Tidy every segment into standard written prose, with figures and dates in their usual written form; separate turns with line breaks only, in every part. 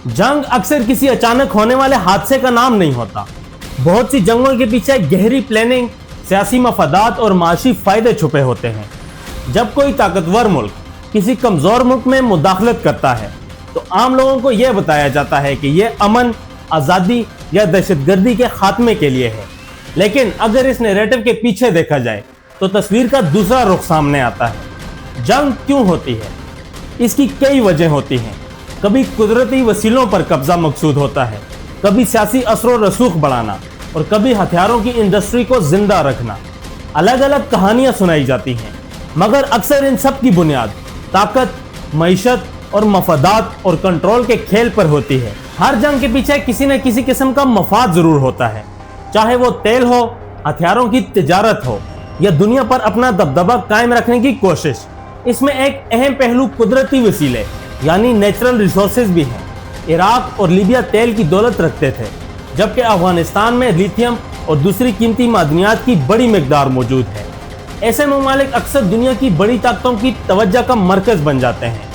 जंग अक्सर किसी अचानक होने वाले हादसे का नाम नहीं होता। बहुत सी जंगों के पीछे गहरी प्लानिंग, सियासी मफादात और माशी फायदे छुपे होते हैं। जब कोई ताकतवर मुल्क किसी कमजोर मुल्क में मुदाखलत करता है तो आम लोगों को यह बताया जाता है कि यह अमन, आज़ादी या दहशतगर्दी के खात्मे के लिए है। लेकिन अगर इस नैरेटिव के पीछे देखा जाए तो तस्वीर का दूसरा रुख सामने आता है। जंग क्यों होती है? इसकी कई वजह होती हैं। कभी कुदरती वसीलों पर कब्जा मकसूद होता है, कभी सियासी असर रसूख बढ़ाना और कभी हथियारों की इंडस्ट्री को जिंदा रखना। अलग अलग कहानियां सुनाई जाती हैं, मगर अक्सर इन सब की बुनियाद ताकत, मईशत और मफादात और कंट्रोल के खेल पर होती है। हर जंग के पीछे किसी न किसी किस्म का मफाद जरूर होता है, चाहे वो तेल हो, हथियारों की तिजारत हो या दुनिया पर अपना दबदबा कायम रखने की कोशिश। इसमें एक अहम पहलू कुदरती वसीले यानी नेचुरल रिसोर्सेज भी हैं। इराक और लीबिया तेल की दौलत रखते थे, जबकि अफगानिस्तान में लिथियम और दूसरी कीमती मादनियात की बड़ी मिकदार मौजूद है। ऐसे ममालिक अक्सर दुनिया की बड़ी ताकतों की तवज्जो का मरकज बन जाते हैं,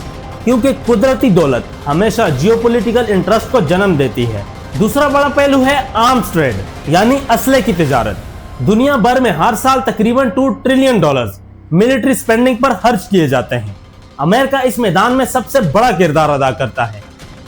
क्योंकि कुदरती दौलत हमेशा जियोपॉलिटिकल इंटरेस्ट को जन्म देती है। दूसरा बड़ा पहलू है आर्म्स ट्रेड यानी असले की तिजारत। दुनिया भर में हर साल तकरीबन $2 ट्रिलियन मिलिट्री स्पेंडिंग पर खर्च किए जाते हैं। अमेरिका इस मैदान में सबसे बड़ा किरदार अदा करता है।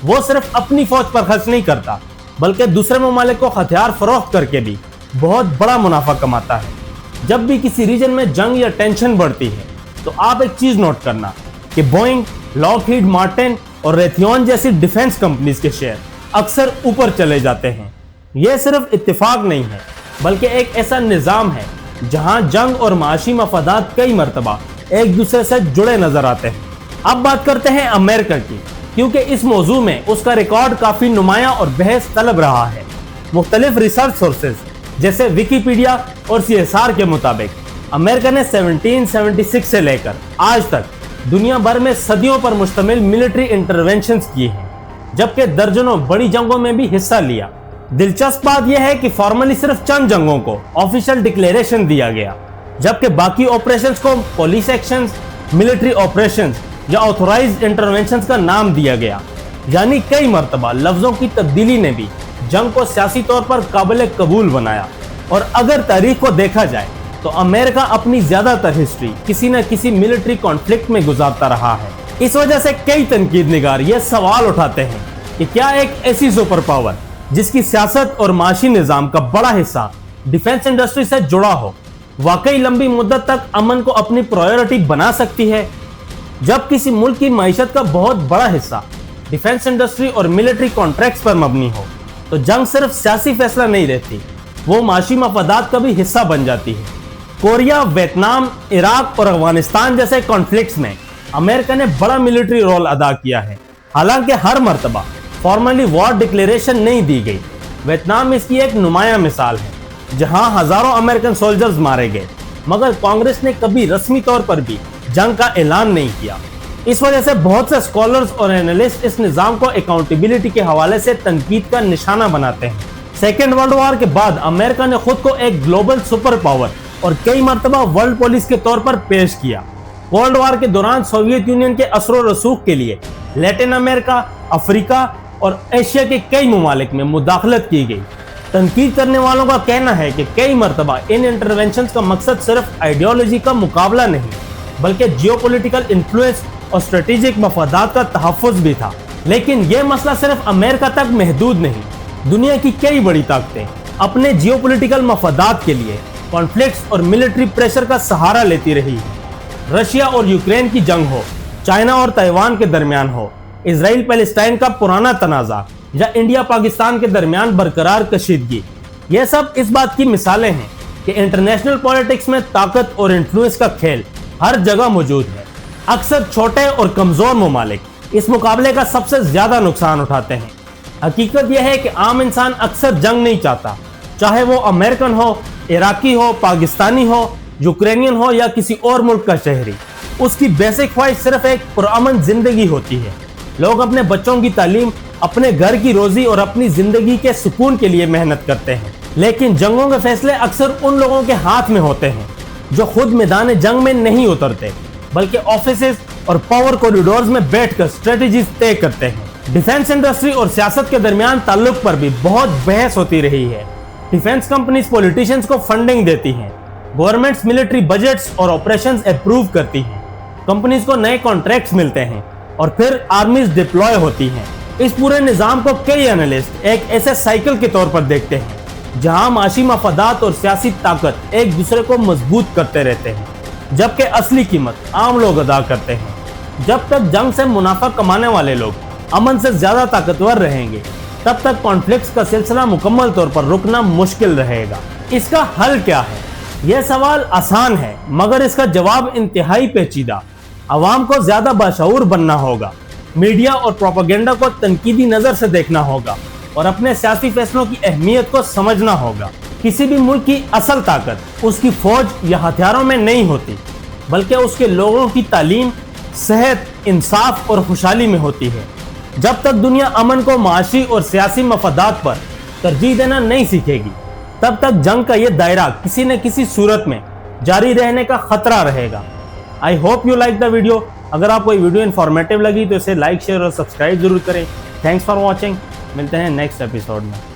वो सिर्फ अपनी फौज पर खर्च नहीं करता, बल्कि दूसरे ममालिक को हथियार फरोख्त करके भी बहुत बड़ा मुनाफा कमाता है। जब भी किसी रीजन में जंग या टेंशन बढ़ती है तो आप एक चीज नोट करना कि बोइंग, लॉकहीड मार्टिन और रेथियन जैसी डिफेंस कंपनीज के शेयर अक्सर ऊपर चले जाते हैं। यह सिर्फ इत्तेफाक नहीं है, बल्कि एक ऐसा निज़ाम है जहां जंग और माशी मफादात कई मरतबा एक दूसरे से जुड़े नजर आते हैं। अब बात करते हैं अमेरिका की, क्योंकि इस मौजू में उसका रिकॉर्ड काफी नुमाया और बहस तलब रहा है। मुख्तलिफ रिसर्च सोर्सेज जैसे विकिपीडिया और CSR के मुताबिक अमेरिका ने 1776 से लेकर आज तक दुनिया भर में सदियों पर मुश्तमिल मिलिट्री इंटरवेंशंस किए हैं, जबकि दर्जनों बड़ी जंगों में भी हिस्सा लिया। दिलचस्प बात यह है कि फॉर्मली सिर्फ चंद जंगों को ऑफिशियल डिक्लेरेशन दिया गया, जबकि बाकी ऑपरेशंस को पुलिस एक्शंस, मिलिट्री ऑपरेशंस या ऑथोराइज्ड इंटरवेंशंस का नाम दिया गया। यानी कई मरतबा लफ्जों की तब्दीली ने भी जंग को सियासी तौर पर काबिल कबूल बनाया। और अगर तारीख को देखा जाए तो अमेरिका अपनी ज्यादातर हिस्ट्री किसी न किसी मिलिट्री कॉन्फ्लिक्ट में गुजारता रहा है। इस वजह से कई तनकीद निगार ये सवाल उठाते हैं कि क्या एक ऐसी सुपर पावर जिसकी सियासत और माशी निज़ाम का बड़ा हिस्सा डिफेंस इंडस्ट्री से जुड़ा हो, वाकई लंबी मुद्दत तक अमन को अपनी प्रायोरिटी बना सकती है। जब किसी मुल्क की मईशत का बहुत बड़ा हिस्सा डिफेंस इंडस्ट्री और मिलिट्री कॉन्ट्रैक्ट्स पर मबनी हो तो जंग सिर्फ सियासी फैसला नहीं रहती, वो माशी मफादात का भी हिस्सा बन जाती है। कोरिया, वियतनाम, इराक और अफगानिस्तान जैसे कॉन्फ्लिक्ट्स में अमेरिका ने बड़ा मिलिट्री रोल अदा किया है, हालांकि हर मरतबा फॉर्मली वॉर डिक्लेरेशन नहीं दी गई। वियतनाम इसकी एक नुमाया मिसाल है, जहां हजारों अमेरिकन सोल्जर्स मारे गए, मगर कांग्रेस ने कभी रस्मी तौर पर भी जंग का ऐलान नहीं किया। इस वजह से बहुत से स्कॉलर्स और एनालिस्ट इस निज़ाम को अकाउंटेबिलिटी के हवाले से तनकीद का निशाना बनाते हैं। सेकेंड वर्ल्ड वॉर के बाद अमेरिका ने खुद को एक ग्लोबल सुपर पावर और कई मरतबा वर्ल्ड पुलिस के तौर पर पेश किया। कोल्ड वॉर के दौरान सोवियत यूनियन के असर रसूख के लिए लैटिन अमेरिका, अफ्रीका और एशिया के कई ममालिक में मुदाखलत की गई। तनकीद करने वालों का कहना है कि कई मरतबा इन इंटरवेंशन का मकसद सिर्फ आइडियोलॉजी का मुकाबला नहीं, बल्कि जियोपॉलिटिकल इन्फ्लुएंस और स्ट्रेटेजिक मफादात का तहफ़्फ़ुज़ भी था। लेकिन यह मसला सिर्फ अमेरिका तक महदूद नहीं, दुनिया की कई बड़ी ताकतें अपने जियोपॉलिटिकल मफादात के लिए कॉन्फ्लिक्ट्स और मिलिट्री प्रेशर का सहारा लेती रही है। रशिया और यूक्रेन की जंग हो, चाइना और ताइवान के दरमियान हो, इजराइल पैलेस्टाइन का पुराना तनाज़ा या इंडिया पाकिस्तान के दरमियान बरकरार कशीदगी, ये सब इस बात की मिसालें हैं कि इंटरनेशनल पॉलिटिक्स में ताकत और इन्फ्लुएंस का खेल हर जगह मौजूद है। अक्सर छोटे और कमजोर ममालिक इस मुकाबले का सबसे ज्यादा नुकसान उठाते हैं। हकीकत यह है कि आम इंसान अक्सर जंग नहीं चाहता, चाहे वो अमेरिकन हो, इराकी हो, पाकिस्तानी हो, यूक्रेनियन हो या किसी और मुल्क का शहरी। उसकी बेसिक ख्वाहिश सिर्फ एक पुरअमन जिंदगी होती है। लोग अपने बच्चों की तालीम, अपने घर की रोजी और अपनी जिंदगी के सुकून के लिए मेहनत करते हैं। लेकिन जंगों के फैसले अक्सर उन लोगों के हाथ में होते हैं जो खुद मैदान जंग में नहीं उतरते, बल्कि ऑफिसेज और पावर कॉरिडोर्स में बैठकर स्ट्रेटजीज तय करते हैं। डिफेंस इंडस्ट्री और सियासत के दरमियान ताल्लुक पर भी बहुत बहस होती रही है। डिफेंस कंपनीज पॉलिटिशियंस को फंडिंग देती हैं, गवर्नमेंट्स मिलिट्री बजट्स और ऑपरेशंस अप्रूव करती हैं, कंपनीज को नए कॉन्ट्रैक्ट्स मिलते हैं और फिर आर्मीज डिप्लॉय होती हैं। इस पूरे निजाम को कई एनालिस्ट एक ऐसे साइकिल के तौर पर देखते हैं जहां माशी मफादात और सियासी ताकत एक दूसरे को मजबूत करते रहते हैं, जबकि असली कीमत आम लोग अदा करते हैं। जब तक जंग से मुनाफा कमाने वाले लोग अमन से ज्यादा ताकतवर रहेंगे, तब तक कॉन्फ्लिक्ट्स का सिलसिला मुकम्मल तौर पर रुकना मुश्किल रहेगा। इसका हल क्या है? यह सवाल आसान है, मगर इसका जवाब इंतहाई पेचीदा। अवाम को ज्यादा बाशऊर बनना होगा, मीडिया और प्रोपेगेंडा को तनकीदी नजर से देखना होगा और अपने सियासी फैसलों की अहमियत को समझना होगा। किसी भी मुल्क की असल ताकत उसकी फौज या हथियारों में नहीं होती, बल्कि उसके लोगों की तालीम, सेहत, इंसाफ और खुशहाली में होती है। जब तक दुनिया अमन को माशी और सियासी मफादात पर तरजीह देना नहीं सीखेगी, तब तक जंग का यह दायरा किसी न किसी सूरत में जारी रहने का खतरा रहेगा। I hope you like the video. अगर आपको ये वीडियो इन्फॉर्मेटिव लगी तो इसे लाइक, शेयर और सब्सक्राइब जरूर करें। Thanks for watching. मिलते हैं नेक्स्ट एपिसोड में।